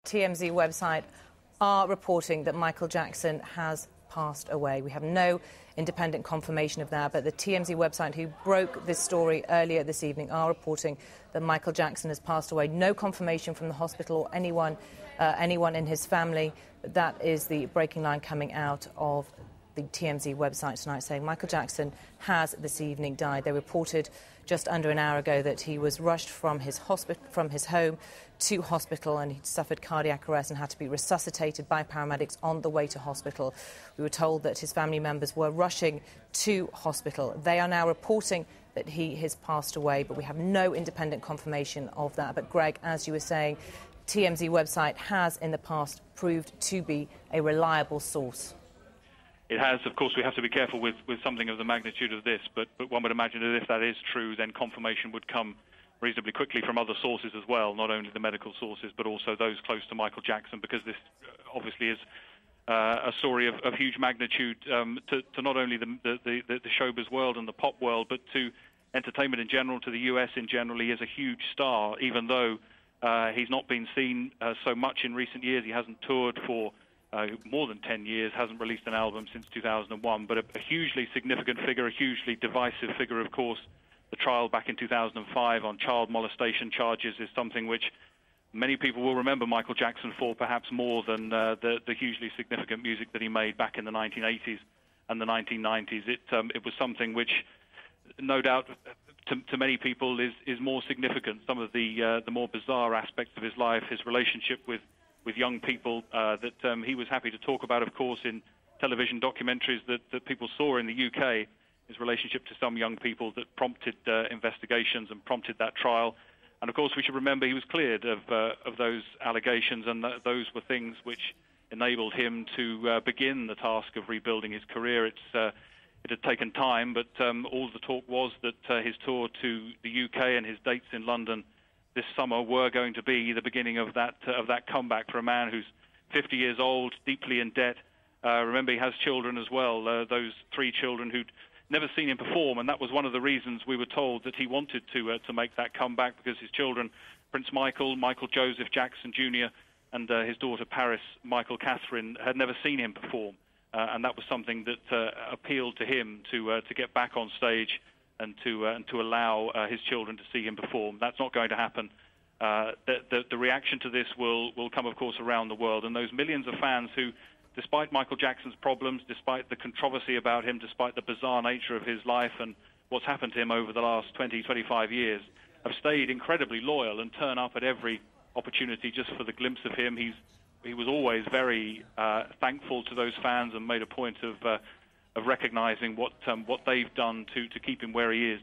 TMZ website are reporting that Michael Jackson has passed away. We have no independent confirmation of that, but the TMZ website, who broke this story earlier this evening, are reporting that Michael Jackson has passed away. No confirmation from the hospital or anyone in his family. That is the breaking line coming out of the TMZ website tonight, saying Michael Jackson has this evening died. They reported just under an hour ago that he was rushed from his home to hospital, and he'd suffered cardiac arrest and had to be resuscitated by paramedics on the way to hospital. We were told that his family members were rushing to hospital. They are now reporting that he has passed away, but we have no independent confirmation of that. But Greg, as you were saying, TMZ website has in the past proved to be a reliable source. It has. Of course, we have to be careful with something of the magnitude of this, but one would imagine that if that is true, then confirmation would come reasonably quickly from other sources as well, not only the medical sources, but also those close to Michael Jackson, because this obviously is a story of huge magnitude to not only the showbiz world and the pop world, but to entertainment in general, to the US in general. He is a huge star, even though he's not been seen so much in recent years. He hasn't toured for more than 10 years, hasn't released an album since 2001, but a hugely significant figure, a hugely divisive figure, of course. The trial back in 2005 on child molestation charges is something which many people will remember Michael Jackson for, perhaps more than the hugely significant music that he made back in the 1980s and the 1990s. It was something which, no doubt, to many people is more significant. Some of the more bizarre aspects of his life, his relationship with young people that he was happy to talk about, of course, in television documentaries that people saw in the UK, his relationship to some young people that prompted investigations and prompted that trial. And, of course, we should remember he was cleared of those allegations, and those were things which enabled him to begin the task of rebuilding his career. It had taken time, but all the talk was that his tour to the UK and his dates in London this summer were going to be the beginning of that comeback for a man who's 50 years old, deeply in debt. Remember, he has children as well, those 3 children who'd never seen him perform, and that was one of the reasons we were told that he wanted to make that comeback, because his children, Prince Michael, Michael Joseph Jackson Jr., and his daughter Paris Michael Catherine, had never seen him perform, and that was something that appealed to him to get back on stage and to allow his children to see him perform. That's not going to happen. The reaction to this will come, of course, around the world, and those millions of fans who, despite Michael Jackson's problems, despite the controversy about him, despite the bizarre nature of his life and what's happened to him over the last 20, 25 years, have stayed incredibly loyal and turn up at every opportunity just for the glimpse of him. He was always very thankful to those fans and made a point of recognizing what they've done to keep him where he is.